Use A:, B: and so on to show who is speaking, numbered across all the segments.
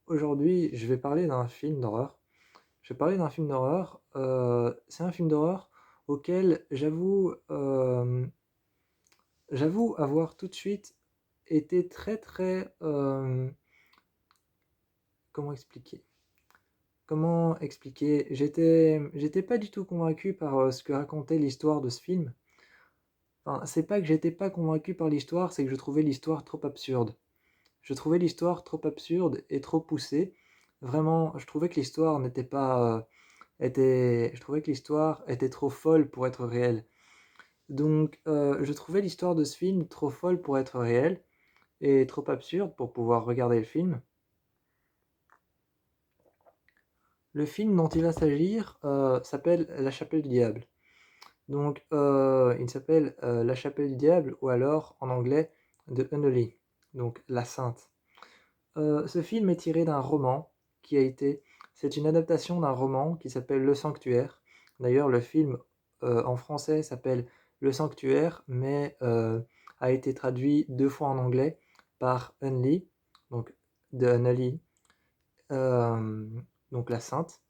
A: Aujourd'hui, je vais parler d'un film d'horreur. Je vais parler d'un film d'horreur, c'est un film d'horreur auquel j'avoue avoir tout de suite été très, très, comment expliquer? Comment expliquer? J'étais pas du tout convaincu par, ce que racontait l'histoire de ce film. Enfin, c'est pas que j'étais pas convaincu par l'histoire, c'est que je trouvais l'histoire trop absurde. Je trouvais l'histoire trop absurde et trop poussée. Vraiment, je trouvais que l'histoire n'était pas, je trouvais que l'histoire était trop folle pour être réelle. Donc, je trouvais l'histoire de ce film trop folle pour être réelle et trop absurde pour pouvoir regarder le film. Le film dont il va s'agir, s'appelle La Chapelle du Diable. Donc, il s'appelle, La Chapelle du Diable ou alors, en anglais, The Unholy, donc La Sainte. Ce film est tiré d'un roman qui a été c'est une adaptation d'un roman qui s'appelle Le Sanctuaire. D'ailleurs, le film, en français s'appelle Le Sanctuaire, mais, a été traduit 2 fois en anglais par Unli, donc The Unholy, donc La Sainte,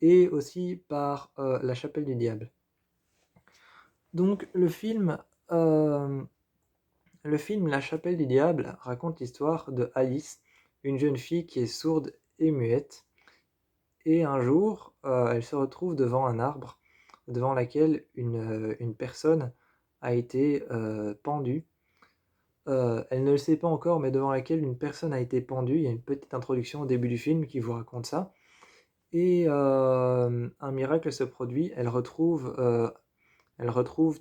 A: et aussi par, La Chapelle du Diable. Donc hem, le film La Chapelle du Diable raconte l'histoire de Alice, une jeune fille qui est sourde et muette. Et un jour, elle se retrouve devant un arbre, devant laquelle une personne a été, pendue. Elle ne le sait pas encore, mais devant laquelle une personne a été pendue. Il y a une petite introduction au début du film qui vous raconte ça et un miracle se produit. Elle retrouve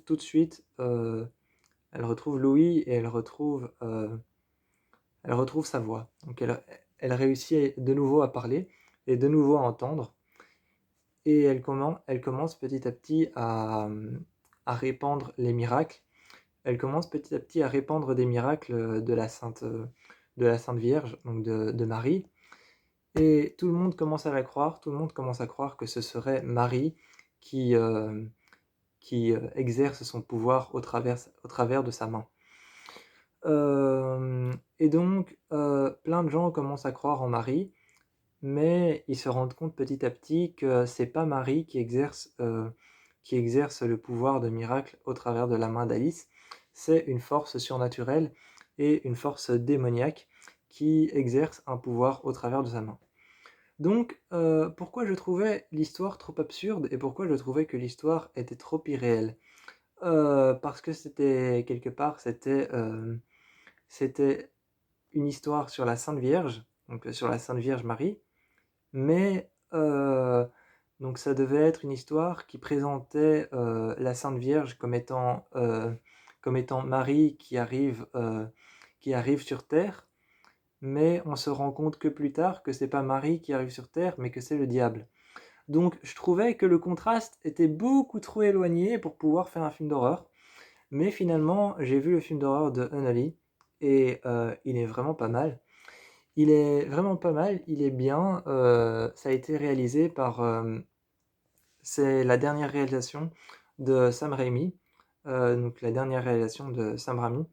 A: tout de suite, elle retrouve l'ouïe et elle retrouve sa voix. Donc elle réussit de nouveau à parler et de nouveau à entendre. Et elle commence petit à petit à répandre les miracles. Elle commence petit à petit à répandre des miracles, de la Sainte Vierge, donc de Marie. Et tout le monde commence à la croire, tout le monde commence à croire que ce serait Marie qui, exerce son pouvoir au travers de sa main. Et donc, plein de gens commencent à croire en Marie, mais ils se rendent compte petit à petit que c'est pas Marie qui exerce le pouvoir de miracle au travers de la main d'Alice, c'est une force surnaturelle et une force démoniaque qui exerce un pouvoir au travers de sa main. Donc, pourquoi je trouvais l'histoire trop absurde et pourquoi je trouvais que l'histoire était trop irréelle? Parce que c'était quelque part, c'était une histoire sur la Sainte Vierge, donc sur la Sainte Vierge Marie, mais donc ça devait être une histoire qui présentait, la Sainte Vierge comme étant Marie qui arrive sur terre, mais on se rend compte que plus tard que c'est pas Marie qui arrive sur terre, mais que c'est le diable. Donc je trouvais que le contraste était beaucoup trop éloigné pour pouvoir faire un film d'horreur, mais finalement j'ai vu le film d'horreur de Unholy et il est vraiment pas mal. Il est vraiment pas mal, il est bien, ça a été réalisé par, c'est la dernière réalisation de Sam Raimi, donc la dernière réalisation de Sam Raimi,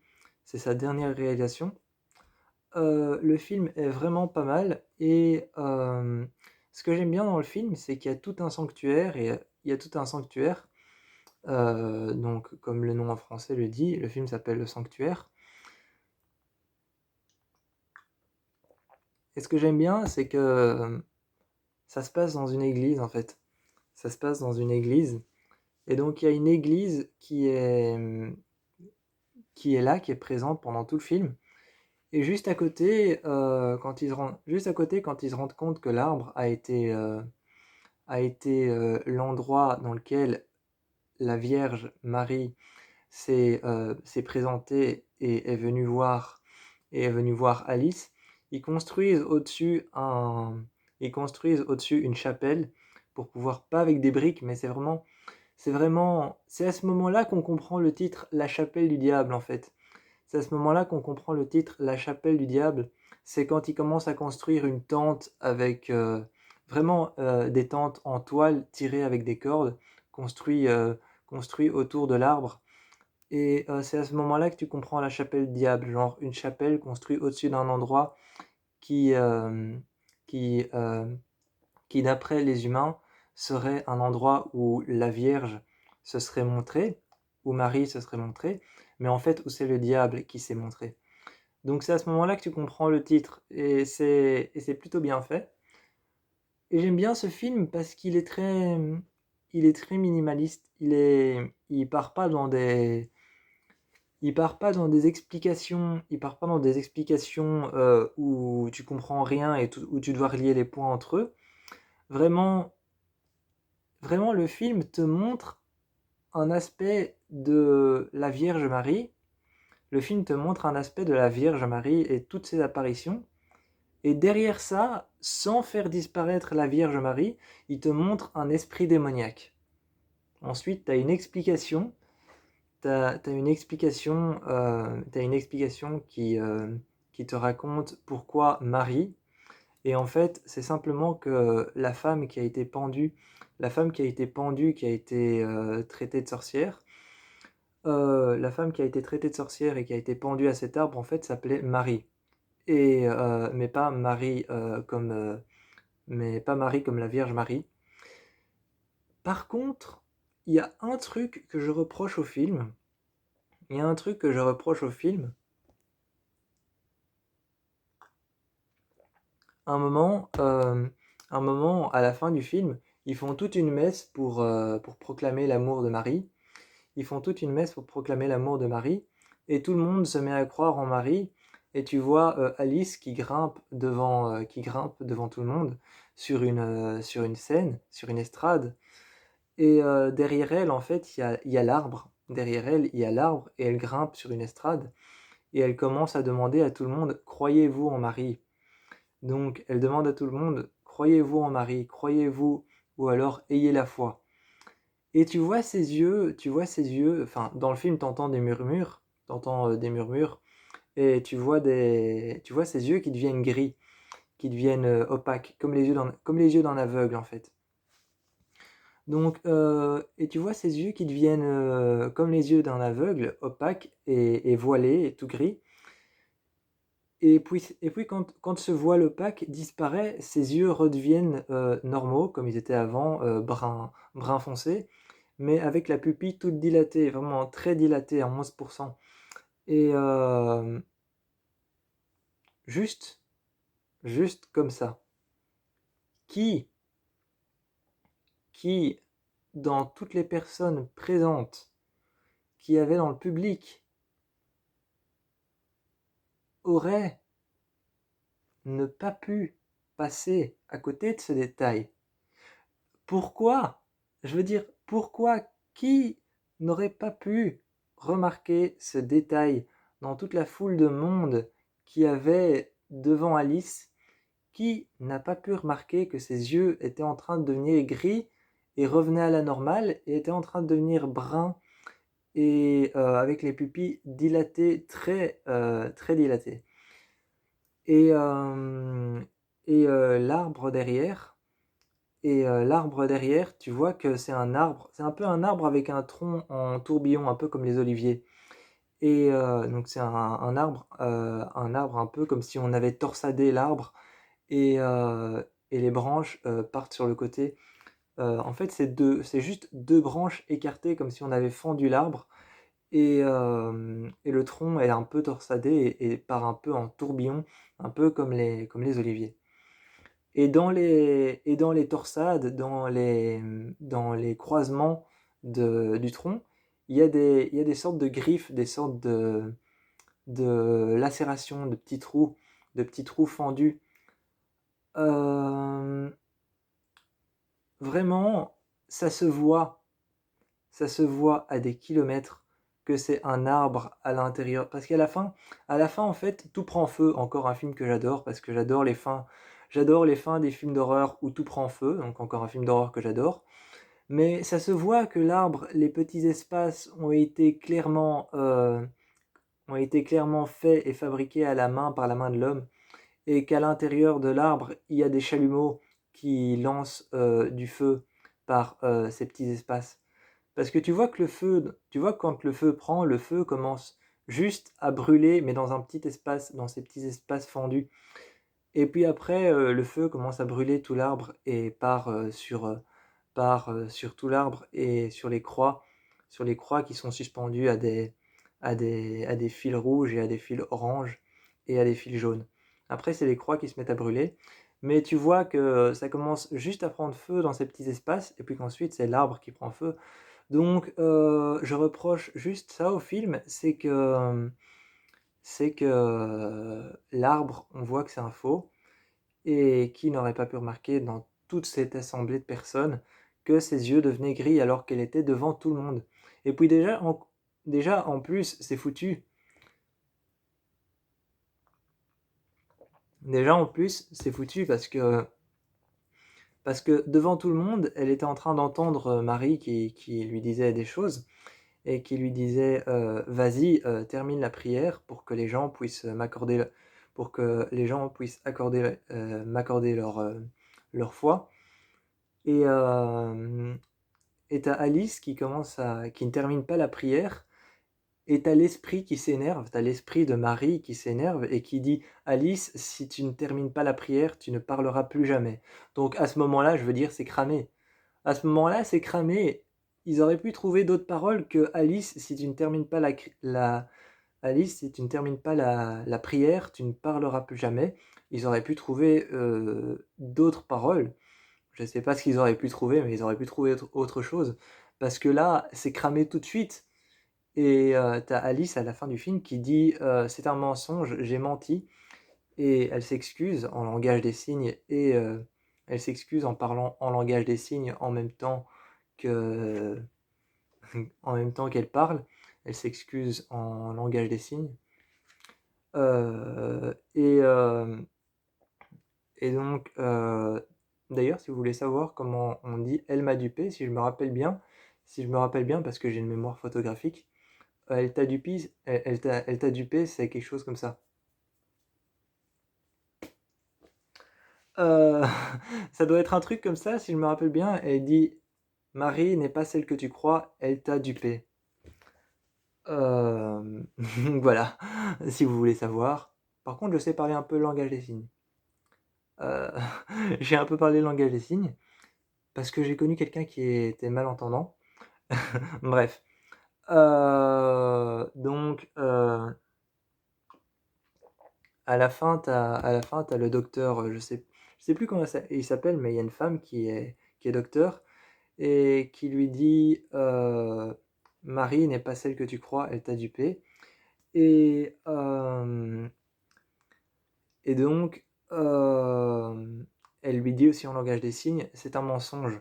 A: c'est sa dernière réalisation. Le film est vraiment pas mal et ce que j'aime bien dans le film, c'est qu'il y a tout un sanctuaire et il y a tout un sanctuaire, donc comme le nom en français le dit, le film s'appelle Le Sanctuaire. Et ce que j'aime bien, c'est que, ça se passe dans une église, en fait. Ça se passe dans une église et donc il y a une église qui est là, qui est présente pendant tout le film et juste à côté, quand ils se rendent compte que l'arbre a été, l'endroit dans lequel la Vierge Marie s'est présentée et est venue voir Alice, ils construisent au-dessus une chapelle pour pouvoir, pas avec des briques, mais c'est à ce moment-là qu'on comprend le titre La Chapelle du Diable, en fait. C'est à ce moment-là qu'on comprend le titre La Chapelle du Diable. C'est quand ils commencent à construire une tente avec vraiment des tentes en toile tirées avec des cordes, construites construit autour de l'arbre. Et c'est à ce moment-là que tu comprends la chapelle du diable, genre une chapelle construite au-dessus d'un endroit qui, qui, qui d'après les humains serait un endroit où la Vierge se serait montrée, où Marie se serait montrée, mais en fait où c'est le diable qui s'est montré. Donc c'est à ce moment-là que tu comprends le titre, et c'est plutôt bien fait. Et j'aime bien ce film parce il est très minimaliste. Il part pas dans des, il part pas dans des explications, il part pas dans des explications où tu comprends rien et où tu dois relier les points entre eux. Vraiment, vraiment, le film te montre un aspect de la Vierge Marie. Le film te montre un aspect de la Vierge Marie et toutes ses apparitions. Et derrière ça, sans faire disparaître la Vierge Marie, il te montre un esprit démoniaque. Ensuite, tu as une explication. T'as une explication qui te raconte pourquoi Marie. Et en fait, c'est simplement que la femme qui a été pendue, qui a été traitée de sorcière, la femme qui a été traitée de sorcière et qui a été pendue à cet arbre, en fait, s'appelait Marie. Et, mais pas Marie comme la Vierge Marie. Par contre, il y a un truc que je reproche au film. Il y a un truc que je reproche au film. Un moment, un moment, à la fin du film, ils font toute une messe pour proclamer l'amour de Marie. Ils font toute une messe pour proclamer l'amour de Marie. Et tout le monde se met à croire en Marie. Et tu vois Alice qui grimpe devant tout le monde sur une scène, sur une estrade. Et derrière elle, en fait, il y a l'arbre. Derrière elle, il y a l'arbre et elle grimpe sur une estrade. Et elle commence à demander à tout le monde, croyez-vous en Marie? Donc elle demande à tout le monde, croyez-vous en Marie? Croyez-vous? Ou alors ayez la foi. Et tu vois ses yeux, enfin, dans le film, t'entends des murmures, et tu vois ses yeux qui deviennent gris, qui deviennent opaques, comme les yeux d'un aveugle, en fait. Donc, et tu vois ses yeux qui deviennent comme les yeux d'un aveugle, opaques et voilés, et tout gris. Et puis quand ce voile opaque disparaît, ses yeux redeviennent normaux, comme ils étaient avant, brun foncé, mais avec la pupille toute dilatée, vraiment très dilatée, à 11%. Et juste, juste comme ça. Qui, qui, dans toutes les personnes présentes, qui avaient dans le public, aurait ne pas pu passer à côté de ce détail? Pourquoi? Je veux dire, pourquoi? Qui n'aurait pas pu remarquer ce détail dans toute la foule de monde qui avait devant Alice? Qui n'a pas pu remarquer que ses yeux étaient en train de devenir gris et revenaient à la normale et étaient en train de devenir bruns et avec les pupilles dilatées, très dilatées? Et, euh, et l'arbre derrière, tu vois que c'est un peu un arbre avec un tronc en tourbillon, un peu comme les oliviers. Et donc c'est un arbre un peu comme si on avait torsadé l'arbre et, euh, et les branches partent sur le côté. En fait, c'est juste deux branches écartées comme si on avait fendu l'arbre et le tronc est un peu torsadé et part un peu en tourbillon, un peu comme les oliviers. Et dans les torsades, dans les croisements du tronc, il y a des sortes de griffes, des sortes de lacérations, de petits trous fendus. Euh, Vraiment, ça se voit, ça se voit à des kilomètres que c'est un arbre à l'intérieur. Parce à la fin, en fait, tout prend feu. Encore un film que j'adore, parce que j'adore les fins des films d'horreur où tout prend feu. Donc encore un film d'horreur que j'adore. Mais ça se voit que l'arbre, les petits espaces ont été clairement faits et fabriqués à la main par la main de l'homme. Et qu'à l'intérieur de l'arbre, il y a des chalumeaux qui lancent du feu par ces petits espaces. Parce que tu vois quand le feu prend, le feu commence juste à brûler, mais dans un petit espace, dans ces petits espaces fendus. Et puis après, le feu commence à brûler tout l'arbre et part sur tout l'arbre et sur les croix qui sont suspendues à des fils rouges et à des fils oranges et à des fils jaunes. Après, c'est les croix qui se mettent à brûler, mais tu vois que ça commence juste à prendre feu dans ces petits espaces et puis qu'ensuite c'est l'arbre qui prend feu. Donc je reproche juste ça au film, c'est que l'arbre, on voit que c'est un faux et qui n'aurait pas pu remarquer dans toute cette assemblée de personnes que ses yeux devenaient gris alors qu'elle était devant tout le monde. Et puis déjà en plus, c'est foutu. Déjà en plus, c'est foutu parce que devant tout le monde, elle était en train d'entendre Marie qui lui disait des choses et qui lui disait vas-y, termine la prière pour que les gens puissent m'accorder leur foi. Et, et t'as Alice qui ne termine pas la prière, et t'as l'esprit qui s'énerve, t'as l'esprit de Marie qui s'énerve et qui dit Alice, si tu ne termines pas la prière, tu ne parleras plus jamais. Donc à ce moment-là, je veux dire, c'est cramé. À ce moment-là, c'est cramé. Ils auraient pu trouver d'autres paroles que Alice, si tu ne termines pas Alice, si tu ne termines pas la prière, tu ne parleras plus jamais. Ils auraient pu trouver d'autres paroles. Je ne sais pas ce qu'ils auraient pu trouver, mais ils auraient pu trouver autre chose. Parce que là, c'est cramé tout de suite. Et t'as Alice à la fin du film qui dit c'est un mensonge, j'ai menti. Et elle s'excuse en langage des signes et elle s'excuse en parlant en langage des signes que, en même temps qu'elle parle. Elle s'excuse en langage des signes. Et donc, d'ailleurs, si vous voulez savoir comment on dit elle m'a dupé, si je me rappelle bien, parce que j'ai une mémoire photographique, elle t'a dupé, elle t'a dupé, c'est quelque chose comme ça. Euh, Ça doit être un truc comme ça, si je me rappelle bien. Elle dit Marie n'est pas celle que tu crois, elle t'a dupé. Donc voilà, si vous voulez savoir. Par contre, je sais parler un peu le langage des signes. Euh, j'ai un peu parlé le langage des signes parce que j'ai connu quelqu'un qui était malentendant. Bref. Donc, à la fin, t'as le docteur, je sais plus comment il s'appelle, mais il y a une femme qui est docteur et qui lui dit Marie n'est pas celle que tu crois, elle t'a dupé. Et, et donc, elle lui dit aussi en langage des signes c'est un mensonge.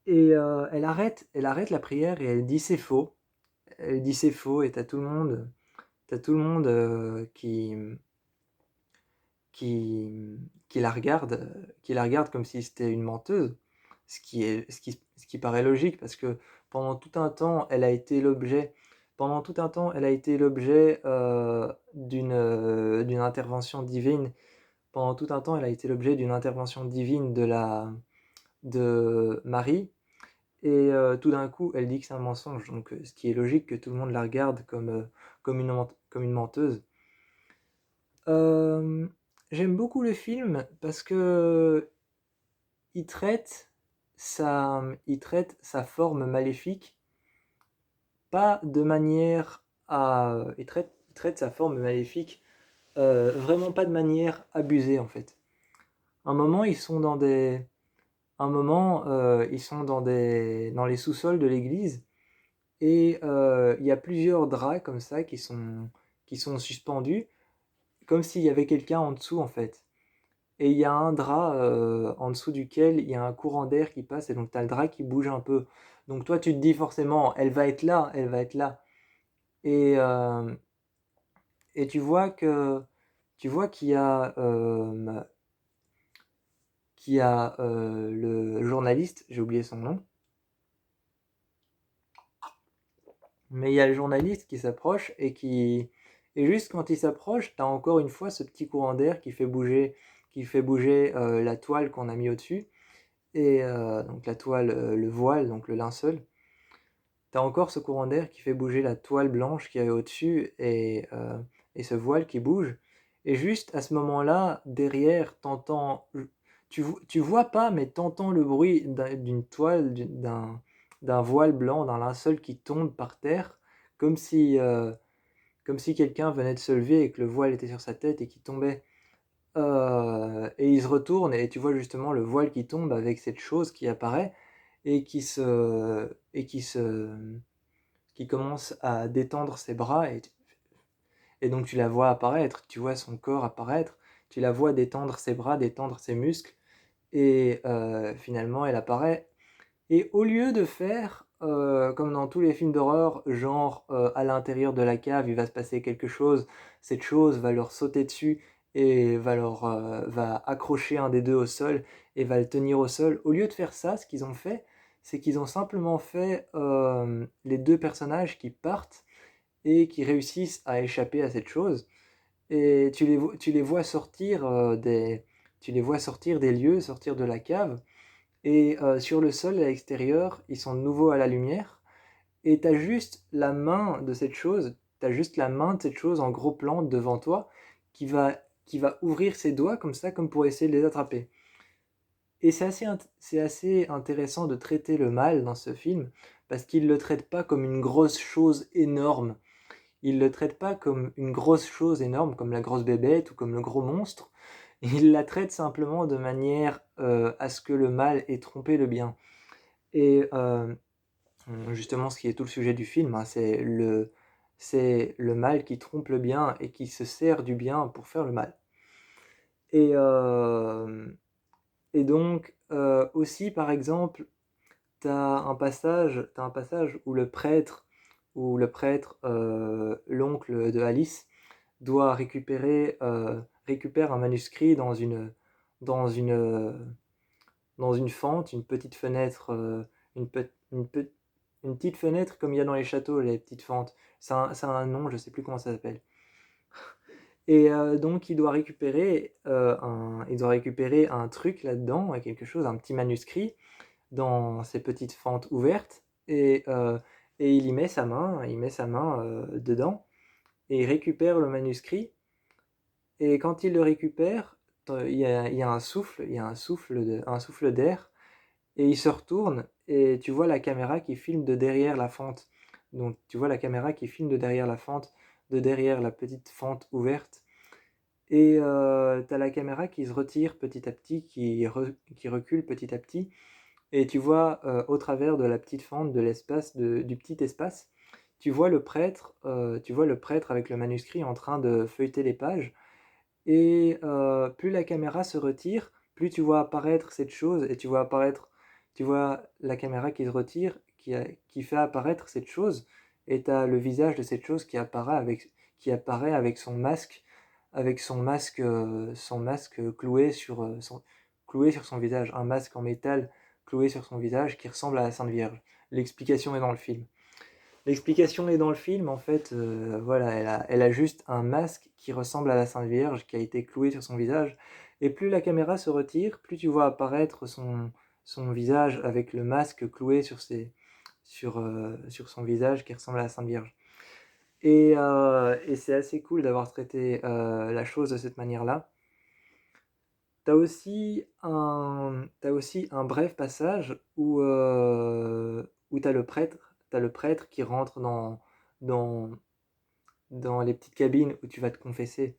A: Et elle arrête la prière et elle dit c'est faux. Elle dit c'est faux et t'as tout le monde qui, qui la regarde comme si c'était une menteuse, ce qui paraît logique parce que pendant tout un temps, elle a été l'objet, pendant tout un temps, elle a été l'objet d'une intervention divine. Pendant tout un temps, elle a été l'objet d'une intervention divine de Marie. Et tout d'un coup, elle dit que c'est un mensonge. Donc, ce qui est logique que tout le monde la regarde comme une menteuse. Euh, J'aime beaucoup le film parce que il traite sa forme maléfique pas de manière à. Il traite sa forme maléfique vraiment pas de manière abusée en fait. Un moment, ils sont dans des. Un moment, ils sont dans les sous-sols de l'église et il y a plusieurs draps comme ça qui sont suspendus comme s'il y avait quelqu'un en dessous en fait. Et il y a un drap en dessous duquel il y a un courant d'air qui passe et donc tu as le drap qui bouge un peu. Donc toi tu te dis forcément elle va être là, elle va être là. Et, et tu vois qu'il y a le journaliste, j'ai oublié son nom, mais il y a le journaliste qui s'approche et juste quand il s'approche, tu as encore une fois ce petit courant d'air qui fait bouger la toile qu'on a mis au-dessus. Et donc la toile, le voile, donc le linceul. Tu as encore ce courant d'air qui fait bouger la toile blanche qu'il y avait au-dessus et ce voile qui bouge. Et juste à ce moment-là, derrière, t'entends, tu vois pas, mais t'entends le bruit d'une toile, d'un voile blanc, d'un linceul qui tombe par terre, comme si, euh, comme si quelqu'un venait de se lever et que le voile était sur sa tête et qui tombait. Et il se retourne et tu vois justement le voile qui tombe avec cette chose qui apparaît et qui commence à détendre ses bras et donc tu la vois apparaître, tu vois son corps apparaître, tu la vois détendre ses bras, détendre ses muscles et finalement elle apparaît. Et au lieu de faire comme dans tous les films d'horreur, genre à l'intérieur de la cave il va se passer quelque chose, cette chose va leur sauter dessus et va accrocher un des deux au sol et va le tenir au sol. Au lieu de faire ça, ce qu'ils ont fait, c'est qu'ils ont simplement fait les deux personnages qui partent et qui réussissent à échapper à cette chose. Et tu les vois sortir tu les vois sortir des lieux, sortir de la cave. Et sur le sol à l'extérieur, ils sont de nouveau à la lumière. Et t'as juste la main de cette chose, t'as juste la main de cette chose en gros plan devant toi qui va ouvrir ses doigts comme ça, comme pour essayer de les attraper. Et c'est assez intéressant de traiter le mal dans ce film parce qu'il ne le traite pas comme une grosse chose énorme. Il le traite pas comme une grosse chose énorme, comme la grosse bébête ou comme le gros monstre. Il la traite simplement de manière à ce que le mal ait trompé le bien. Et justement, ce qui est tout le sujet du film, hein, c'est le mal qui trompe le bien et qui se sert du bien pour faire le mal. Et, euh, et donc, aussi, par exemple, t'as un passage où le prêtre, l'oncle de Alice, doit récupère un manuscrit dans une, euh, dans une fente, une petite fenêtre, une, pe- une, pe- une petite fenêtre comme il y a dans les châteaux, les petites fentes. Ça a un nom, je sais plus comment ça s'appelle. Et donc il doit récupérer un truc là-dedans, quelque chose, un petit manuscrit dans ces petites fentes ouvertes. Et il met sa main dedans et il récupère le manuscrit. Et quand il le récupère, il y a un souffle, il y a un souffle d'air, et il se retourne, et tu vois la caméra qui filme de derrière la fente. Donc tu vois la caméra qui filme de derrière la fente, de derrière la petite fente ouverte. Et tu as la caméra qui se retire petit à petit, qui recule petit à petit. Et tu vois au travers de la petite fente, de l'espace, du petit espace, tu vois le prêtre avec le manuscrit en train de feuilleter les pages. Et plus la caméra se retire, plus tu vois apparaître cette chose, et tu vois la caméra qui se retire, qui fait apparaître cette chose, et tu as le visage de cette chose qui apparaît avec son masque cloué sur son visage, un masque en métal cloué sur son visage qui ressemble à la Sainte Vierge. L'explication est dans le film. L'explication est dans le film, en fait, voilà, elle a juste un masque qui ressemble à la Sainte Vierge qui a été cloué sur son visage. Et plus la caméra se retire, plus tu vois apparaître son visage avec le masque cloué sur son visage qui ressemble à la Sainte Vierge. Et c'est assez cool d'avoir traité la chose de cette manière-là. T'as aussi un bref passage où t'as le prêtre qui rentre dans, dans les petites cabines où tu vas te confesser.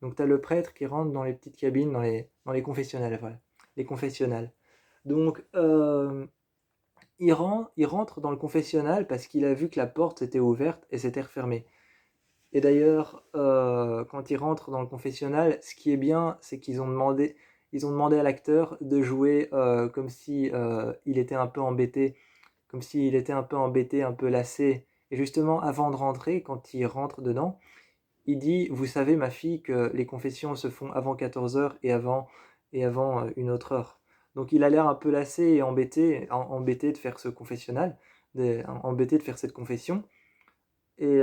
A: Donc t'as le prêtre qui rentre dans les petites cabines, dans les confessionnals, voilà. Les confessionnals. Donc il rentre dans le confessionnal parce qu'il a vu que la porte était ouverte et s'était refermée. Et d'ailleurs, quand il rentre dans le confessionnal, ce qui est bien, c'est ils ont demandé à l'acteur de jouer comme si il était un peu embêté, comme s'il était un peu embêté, un peu lassé. Et justement, avant de rentrer, quand il rentre dedans, il dit, vous savez, ma fille, que les confessions se font avant 14 heures et avant une autre heure. Donc il a l'air un peu lassé et embêté de faire ce confessionnal, embêté de faire cette confession. Et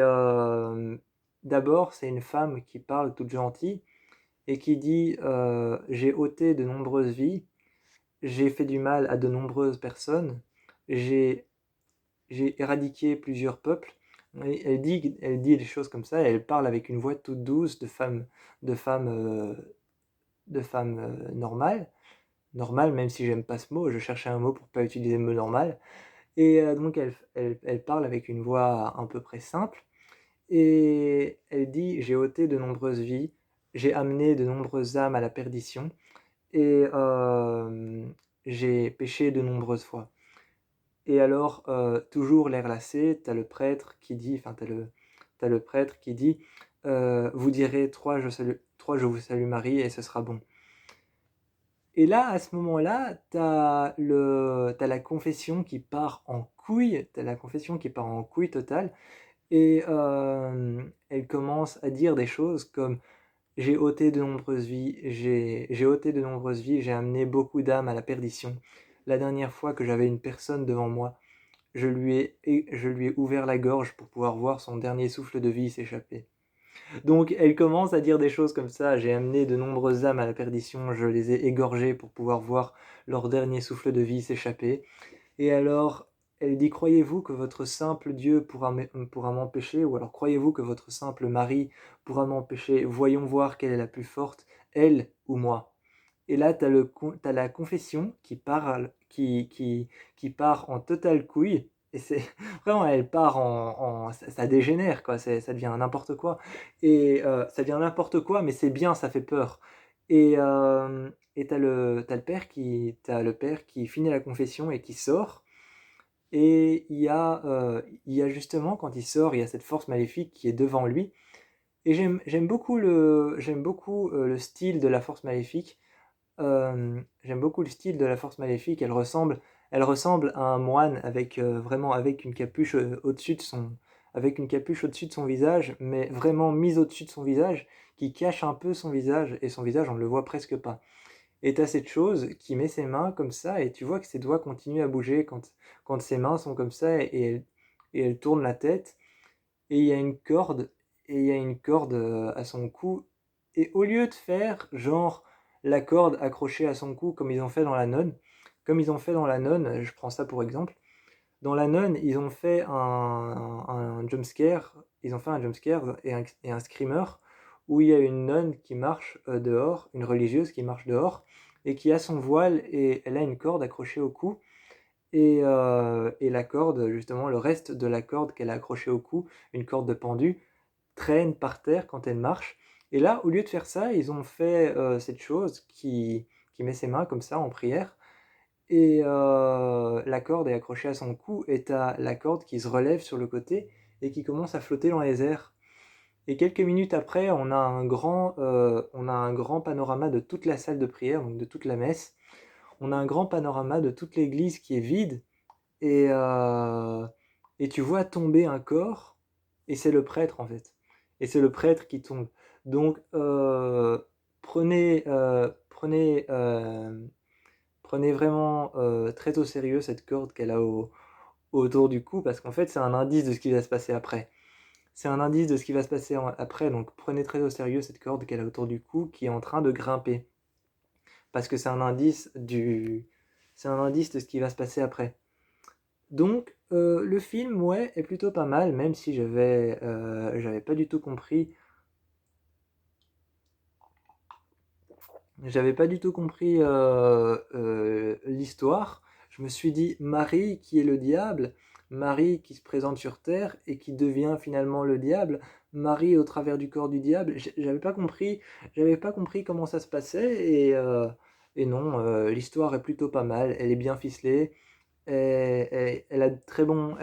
A: d'abord, c'est une femme qui parle toute gentille et qui dit j'ai ôté de nombreuses vies, j'ai fait du mal à de nombreuses personnes, j'ai j'ai éradiqué plusieurs peuples, elle dit des choses comme ça, et elle parle avec une voix toute douce de femme, normale. Normale, même si j'aime pas ce mot, je cherchais un mot pour pas utiliser le mot normal. Et donc elle parle avec une voix à peu près simple, et elle dit: «J'ai ôté de nombreuses vies, j'ai amené de nombreuses âmes à la perdition, et j'ai péché de nombreuses fois». Et alors, toujours l'air lassé, t'as le prêtre qui dit, enfin t'as le prêtre qui dit: «Vous direz 3 Je vous salue Marie, et ce sera bon». Et là, à ce moment-là, t'as la confession qui part en couille, t'as la confession qui part en couille totale, et elle commence à dire des choses comme: «J'ai ôté de nombreuses vies, j'ai ôté de nombreuses vies, j'ai amené beaucoup d'âmes à la perdition. La dernière fois que j'avais une personne devant moi, je lui ai ouvert la gorge pour pouvoir voir son dernier souffle de vie s'échapper». Donc elle commence à dire des choses comme ça: «J'ai amené de nombreuses âmes à la perdition, je les ai égorgées pour pouvoir voir leur dernier souffle de vie s'échapper». Et alors, elle dit: «Croyez-vous que votre simple Dieu pourra m'empêcher? Ou alors croyez-vous que votre simple Marie pourra m'empêcher? Voyons voir quelle est la plus forte, elle ou moi». Et là, t'as la confession qui parle, qui part en totale couille, et c'est vraiment, elle part ça dégénère, quoi, ça devient n'importe quoi, et ça devient n'importe quoi, mais c'est bien, ça fait peur. Et t'as le père qui finit la confession et qui sort, et il y a justement, quand il sort, il y a cette force maléfique qui est devant lui, et j'aime beaucoup, le style de la force maléfique. J'aime beaucoup le style de la force maléfique. Elle ressemble à un moine avec, vraiment avec une capuche, au-dessus de son avec une capuche au-dessus de son visage, mais vraiment mise au-dessus de son visage, qui cache un peu son visage, et son visage, on ne le voit presque pas. Et tu cette chose qui met ses mains comme ça, et tu vois que ses doigts continuent à bouger quand ses mains sont comme ça, et elle tourne la tête, et il y a une corde, à son cou, et au lieu de faire genre la corde accrochée à son cou comme ils ont fait dans La Nonne, je prends ça pour exemple, dans La Nonne, ils ont fait un jumpscare et un screamer où il y a une nonne qui marche, dehors, une religieuse qui marche dehors, et qui a son voile, et elle a une corde accrochée au cou, et la corde, justement, le reste de la corde qu'elle a accrochée au cou, une corde de pendu, traîne par terre quand elle marche. Et là, au lieu de faire ça, ils ont fait, cette chose qui met ses mains comme ça en prière, et la corde est accrochée à son cou, et tu la corde qui se relève sur le côté et qui commence à flotter dans les airs. Et quelques minutes après, on a un grand panorama de toute la salle de prière, donc de toute la messe. On a un grand panorama de toute l'église qui est vide, et tu vois tomber un corps, et c'est le prêtre, en fait. Et c'est le prêtre qui tombe. Donc, prenez vraiment, très au sérieux cette corde qu'elle a autour du cou, parce qu'en fait, c'est un indice de ce qui va se passer après. C'est un indice de ce qui va se passer après, donc prenez très au sérieux cette corde qu'elle a autour du cou, qui est en train de grimper, parce que c'est un indice de ce qui va se passer après. Donc, le film, ouais, est plutôt pas mal, même si j'avais pas du tout compris. J'avais pas du tout compris, l'histoire. Je me suis dit: Marie qui est le diable, Marie qui se présente sur terre et qui devient finalement le diable, Marie au travers du corps du diable. J'avais pas compris comment ça se passait, et non, l'histoire est plutôt pas mal, elle est bien ficelée, et elle a de très bons,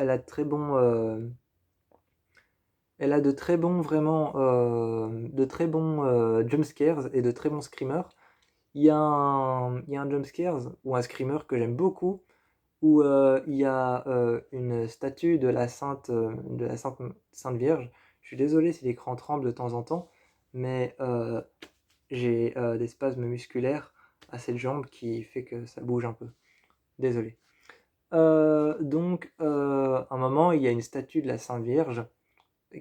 A: vraiment, de très bons, jump scares et de très bons screamers. Il y a un jumpscare ou un screamer que j'aime beaucoup, où il y a une statue de la Sainte Vierge. Je suis désolé si l'écran tremble de temps en temps, mais j'ai des spasmes musculaires à cette jambe qui fait que ça bouge un peu. Désolé. Donc, à un moment, il y a une statue de la Sainte Vierge,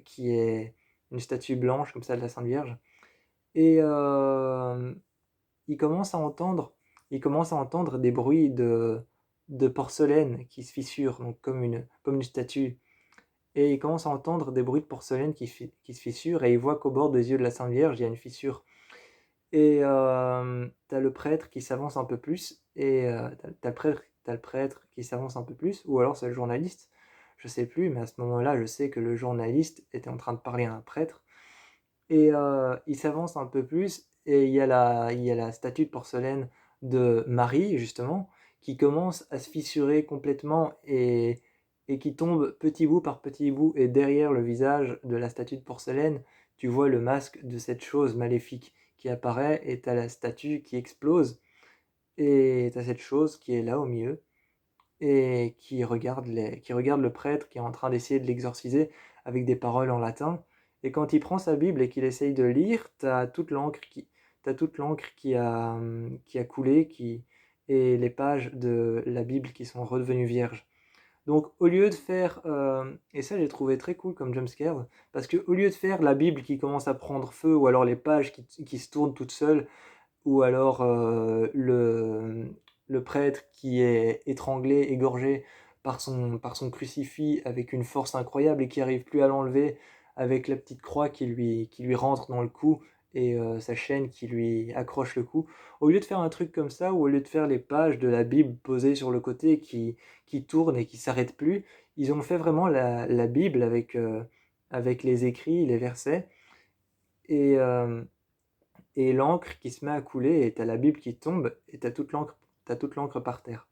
A: qui est une statue blanche comme ça de la Sainte Vierge, et il commence à entendre, il commence à entendre des bruits de porcelaine qui se fissure, donc comme une statue. et il commence à entendre des bruits de porcelaine qui se fissurent, et il voit qu'au bord des yeux de la Sainte Vierge, il y a une fissure. Et tu le prêtre qui s'avance un peu plus, et t'as le prêtre qui s'avance un peu plus, ou alors c'est le journaliste, je sais plus, mais à ce moment-là, je sais que le journaliste était en train de parler à un prêtre, et il s'avance un peu plus, et il y a la statue de porcelaine de Marie, justement, qui commence à se fissurer complètement, et qui tombe petit bout par petit bout, et derrière le visage de la statue de porcelaine, tu vois le masque de cette chose maléfique qui apparaît, et t'as la statue qui explose, et t'as cette chose qui est là au milieu, et qui regarde le prêtre qui est en train d'essayer de l'exorciser avec des paroles en latin. Et quand il prend sa Bible et qu'il essaye de lire, t'as toute l'encre qui a coulé, et les pages de la Bible qui sont redevenues vierges. Donc au lieu de faire, et ça j'ai trouvé très cool comme jumpscare, parce que au lieu de faire la Bible qui commence à prendre feu, ou alors les pages qui se tournent toutes seules, ou alors le prêtre qui est étranglé, égorgé par son crucifix avec une force incroyable, et qui n'arrive plus à l'enlever, avec la petite croix qui lui rentre dans le cou, et sa chaîne qui lui accroche le cou. Au lieu de faire un truc comme ça, ou au lieu de faire les pages de la Bible posées sur le côté qui tournent et qui s'arrêtent plus, ils ont fait vraiment la Bible avec les écrits, les versets, et, euh, et l'encre qui se met à couler, et t'as la Bible qui tombe, et t'as toute l'encre par terre.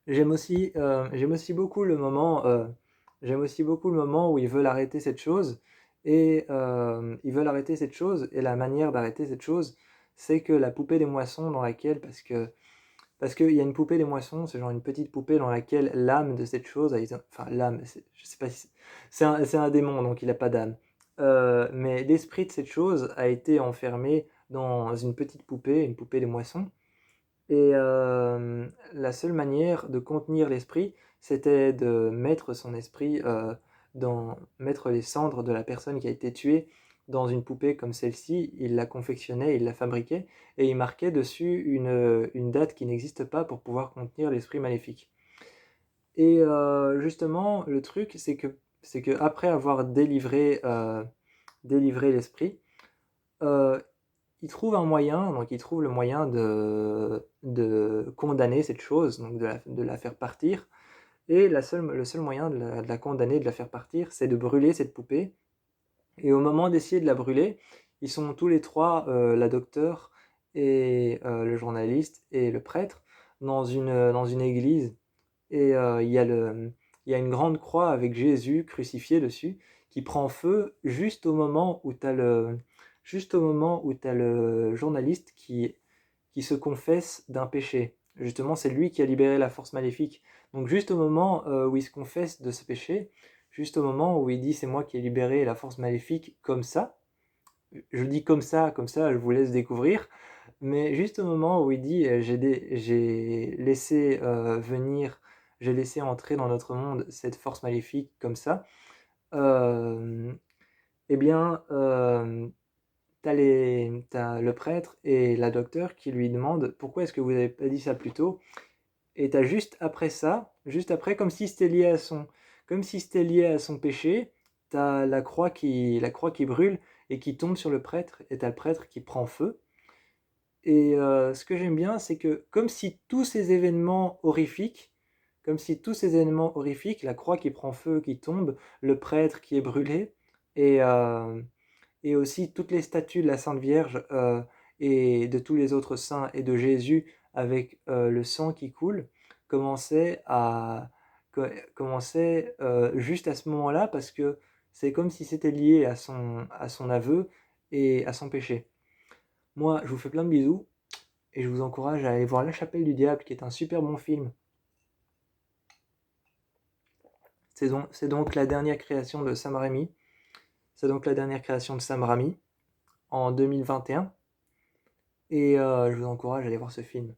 A: J'aime aussi beaucoup le moment, où ils veulent arrêter cette chose, et la manière d'arrêter cette chose, c'est que la poupée des moissons dans laquelle, parce qu'il y a une poupée des moissons, c'est genre une petite poupée dans laquelle l'âme de cette chose a été, enfin l'âme, je sais pas si c'est un démon, donc il n'a pas d'âme. Mais l'esprit de cette chose a été enfermé dans une petite poupée, une poupée des moissons. Et la seule manière de contenir l'esprit, c'était de mettre son esprit mettre les cendres de la personne qui a été tuée dans une poupée comme celle-ci. Il la confectionnait, il la fabriquait, et il marquait dessus une date qui n'existe pas pour pouvoir contenir l'esprit maléfique. Et justement, le truc, c'est que après avoir délivré l'esprit, euh, il trouve le moyen de condamner cette chose, donc de la faire partir. Et le seul moyen de la condamner, de la faire partir, c'est de brûler cette poupée. Et au moment d'essayer de la brûler, ils sont tous les trois, la docteure et le journaliste et le prêtre, dans une église. Et il y a une grande croix avec Jésus crucifié dessus, qui prend feu juste au moment où t'as le journaliste qui se confesse d'un péché. Justement, c'est lui qui a libéré la force maléfique. Donc juste au moment où il se confesse de ce péché, juste au moment où il dit c'est moi qui ai libéré la force maléfique, comme ça, je dis comme ça, je vous laisse découvrir, mais juste au moment où il dit j'ai laissé entrer dans notre monde cette force maléfique comme ça, euh, eh bien, t'as le prêtre et la docteure qui lui demandent pourquoi est-ce que vous n'avez pas dit ça plus tôt, et t'as juste après ça, juste après, comme si c'était lié à son péché, t'as la croix qui brûle et qui tombe sur le prêtre, et t'as le prêtre qui prend feu. Et ce que j'aime bien, c'est que comme si tous ces événements horrifiques, la croix qui prend feu, qui tombe, le prêtre qui est brûlé, et, euh, et aussi toutes les statues de la Sainte Vierge, et de tous les autres saints, et de Jésus avec le sang qui coule, commençaient juste à ce moment-là, parce que c'est comme si c'était lié à son aveu et à son péché. Moi, je vous fais plein de bisous, et je vous encourage à aller voir La Chapelle du Diable, qui est un super bon film. C'est donc la dernière création de Sam Raimi. C'est donc la dernière création de Sam Raimi en 2021. Et je vous encourage à aller voir ce film.